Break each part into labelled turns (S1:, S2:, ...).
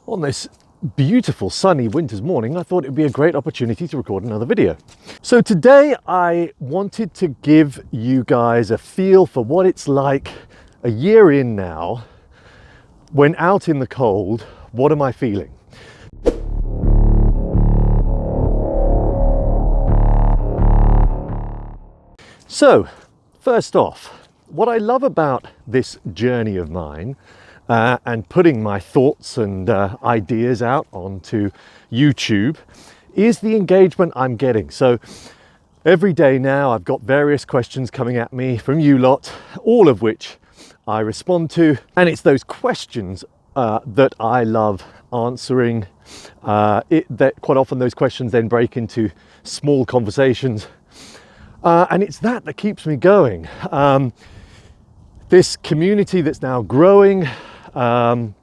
S1: On this beautiful sunny winter's morning, I thought it'd be a great opportunity to record another video. So today I wanted to give you guys a feel for what it's like a year in now. When out in the cold, what am I feeling? So, first off, what I love about this journey of mine and putting my thoughts and ideas out onto YouTube is the engagement I'm getting. So every day now I've got various questions coming at me from you lot, all of which I respond to, and it's those questions that I love answering. That quite often those questions then break into small conversations, and it's that keeps me going. This community that's now growing of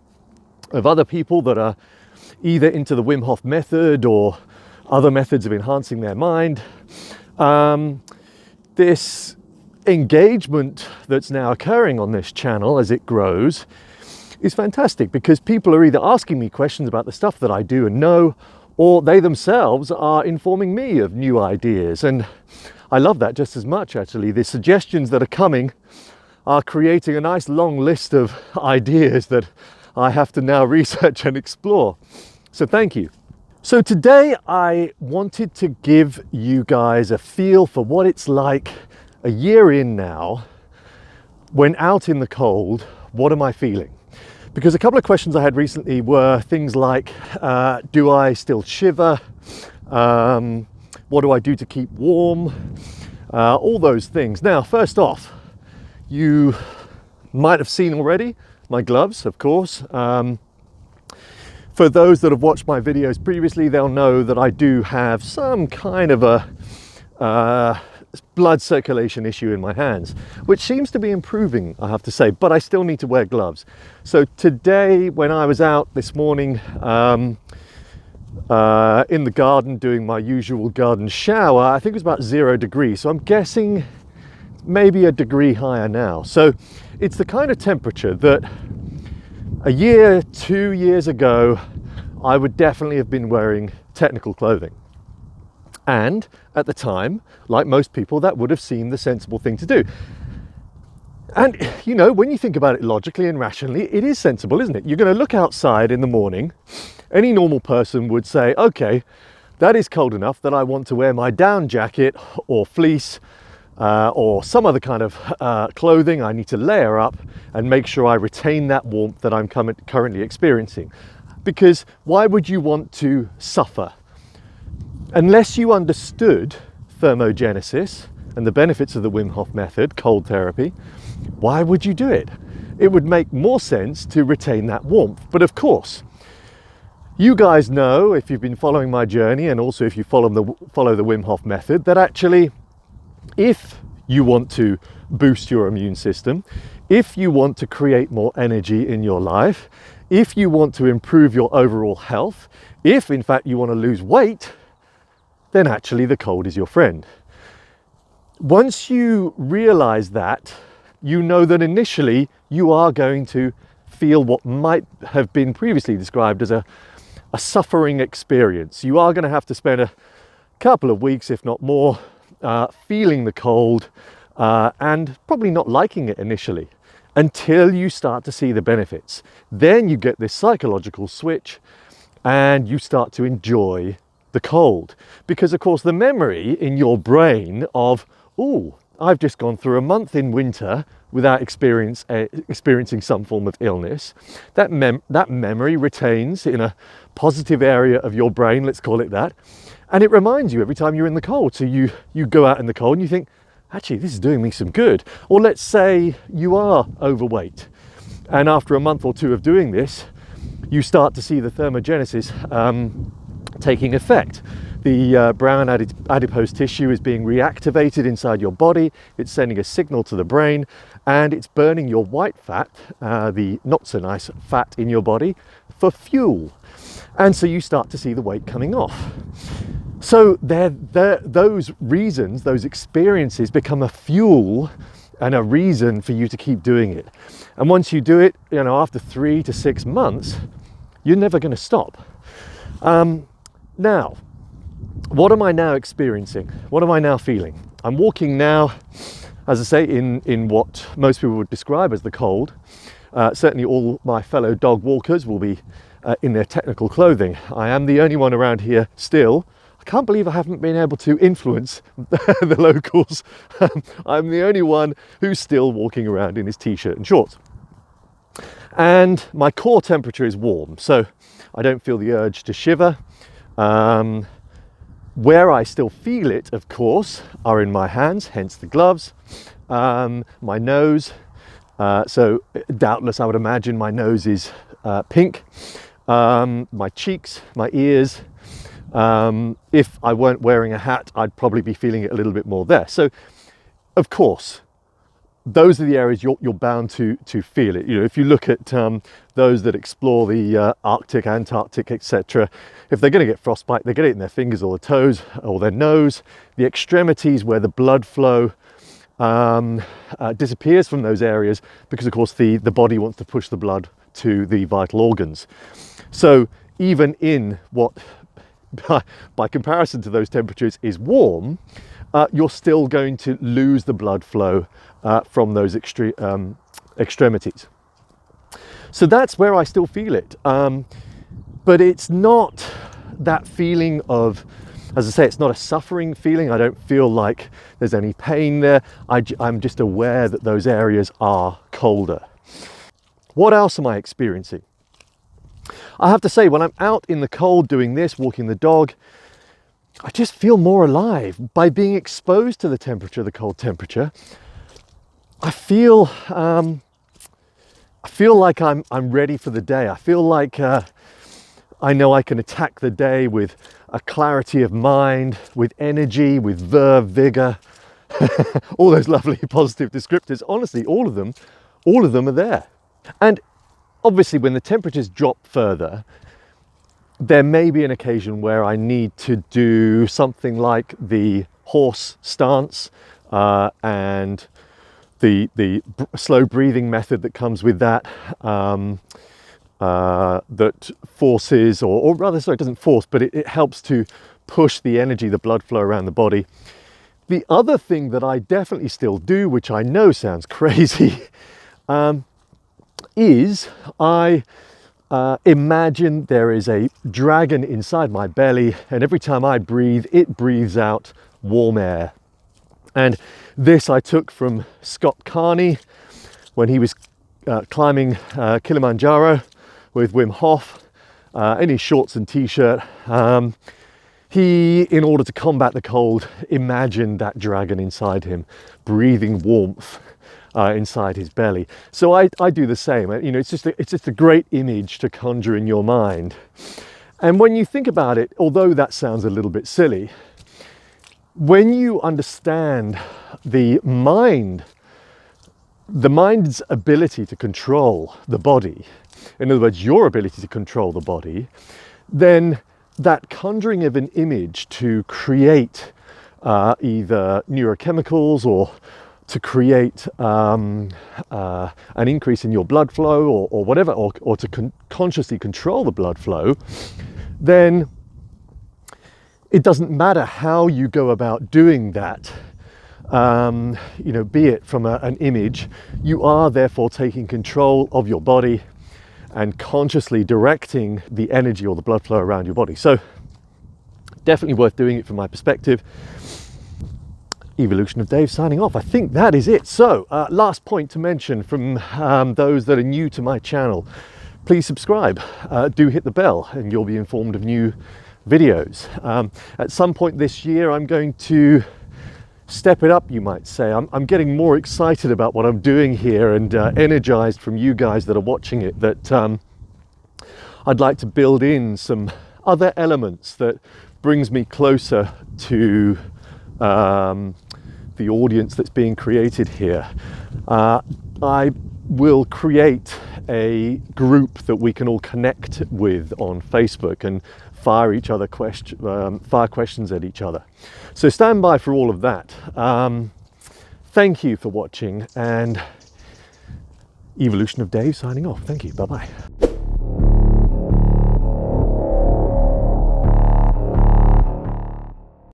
S1: other people that are either into the Wim Hof method or other methods of enhancing their mind. This engagement that's now occurring on this channel as it grows is fantastic, because people are either asking me questions about the stuff that I do and know, or they themselves are informing me of new ideas. And I love that just as much, actually. The suggestions that are coming are creating a nice long list of ideas that I have to now research and explore. So thank you. So today I wanted to give you guys a feel for what it's like a year in now. When out in the cold, what am I feeling? Because a couple of questions I had recently were things like, do I still shiver? What do I do to keep warm? All those things. Now, first off, you might have seen already my gloves, of course. For those that have watched my videos previously, they'll know that I do have some kind of a blood circulation issue in my hands, which seems to be improving, I have to say, but I still need to wear gloves. So today, when I was out this morning in the garden doing my usual garden shower, I think it was about 0 degrees. So I'm guessing maybe a degree higher now. So it's the kind of temperature that a year, 2 years ago, I would definitely have been wearing technical clothing. And at the time, like most people, that would have seemed the sensible thing to do. And, you know, when you think about it logically and rationally, it is sensible, isn't it? You're going to look outside in the morning. Any normal person would say, okay, that is cold enough that I want to wear my down jacket or fleece or some other kind of clothing. I need to layer up and make sure I retain that warmth that I'm currently experiencing. Because why would you want to suffer? Unless you understood thermogenesis and the benefits of the Wim Hof method, cold therapy, why would you do it? It would make more sense to retain that warmth. But of course, you guys know, if you've been following my journey, and also if you follow the Wim Hof method, that actually, if you want to boost your immune system, if you want to create more energy in your life, if you want to improve your overall health, if in fact you want to lose weight, then actually the cold is your friend. Once you realize that, you know that initially you are going to feel what might have been previously described as a suffering experience. You are going to have to spend a couple of weeks, if not more, feeling the cold and probably not liking it initially, until you start to see the benefits. Then you get this psychological switch and you start to enjoy the cold, because of course the memory in your brain of, oh, I've just gone through a month in winter without experiencing some form of illness, that memory retains in a positive area of your brain, let's call it that, and it reminds you every time you're in the cold. So you go out in the cold and you think, actually, this is doing me some good. Or let's say you are overweight, and after a month or two of doing this, you start to see the thermogenesis taking effect. The brown adipose tissue is being reactivated inside your body. It's sending a signal to the brain, and it's burning your white fat, the not so nice fat in your body, for fuel. And so you start to see the weight coming off. So those reasons, those experiences become a fuel and a reason for you to keep doing it. And once you do it, after 3 to 6 months, You're never going to stop. Now, what am I now experiencing? What am I now feeling? I'm walking now, as I say, in what most people would describe as the cold. Certainly all my fellow dog walkers will be in their technical clothing. I am the only one around here still. I can't believe I haven't been able to influence the locals. I'm the only one who's still walking around in his t-shirt and shorts. And my core temperature is warm, so I don't feel the urge to shiver. Where I still feel it, of course, are in my hands, hence the gloves, my nose. So doubtless I would imagine my nose is pink, my cheeks, my ears. If I weren't wearing a hat, I'd probably be feeling it a little bit more there. So, of course, those are the areas you're bound to feel it. You know, if you look at those that explore the Arctic, Antarctic, etc., if they're going to get frostbite, they get it in their fingers or the toes or their nose, the extremities where the blood flow disappears from those areas, because of course the body wants to push the blood to the vital organs. So even in what by comparison to those temperatures is warm, you're still going to lose the blood flow from those extremities. So that's where I still feel it. But it's not that feeling of, as I say, it's not a suffering feeling. I don't feel like there's any pain there. I'm just aware that those areas are colder. What else am I experiencing? I have to say, when I'm out in the cold doing this, walking the dog, I just feel more alive. By being exposed to the temperature, the cold temperature, I feel like I'm ready for the day. I feel like I know I can attack the day with a clarity of mind, with energy, with verve, vigor, all those lovely positive descriptors. Honestly, all of them are there. And obviously, when the temperatures drop further, there may be an occasion where I need to do something like the horse stance and the slow breathing method that comes with that, that forces, or rather, sorry, it doesn't force, but it helps to push the energy, the blood flow around the body. The other thing that I definitely still do, which I know sounds crazy, is I imagine there is a dragon inside my belly, and every time I breathe, it breathes out warm air. And this I took from Scott Carney when he was climbing Kilimanjaro with Wim Hof in his shorts and t-shirt. He, in order to combat the cold, imagined that dragon inside him, breathing warmth inside his belly. So I do the same. You know, it's just a great image to conjure in your mind. And when you think about it, although that sounds a little bit silly, when you understand the mind's ability to control the body, in other words, your ability to control the body, then that conjuring of an image to create either neurochemicals or to create an increase in your blood flow or whatever, or to consciously control the blood flow, then it doesn't matter how you go about doing that. You know, be it from an image, you are therefore taking control of your body and consciously directing the energy or the blood flow around your body. So definitely worth doing it from my perspective. Evolution of Dave signing off. I think that is it. So last point to mention from those that are new to my channel, please subscribe, do hit the bell, and you'll be informed of new videos. At some point this year, I'm going to step it up, you might say. I'm getting more excited about what I'm doing here and energized from you guys that are watching it, that I'd like to build in some other elements that brings me closer to the audience that's being created here. I will create a group that we can all connect with on Facebook and fire questions at each other. So stand by for all of that. Thank you for watching, and Evolution of Dave signing off. Thank you. Bye-bye.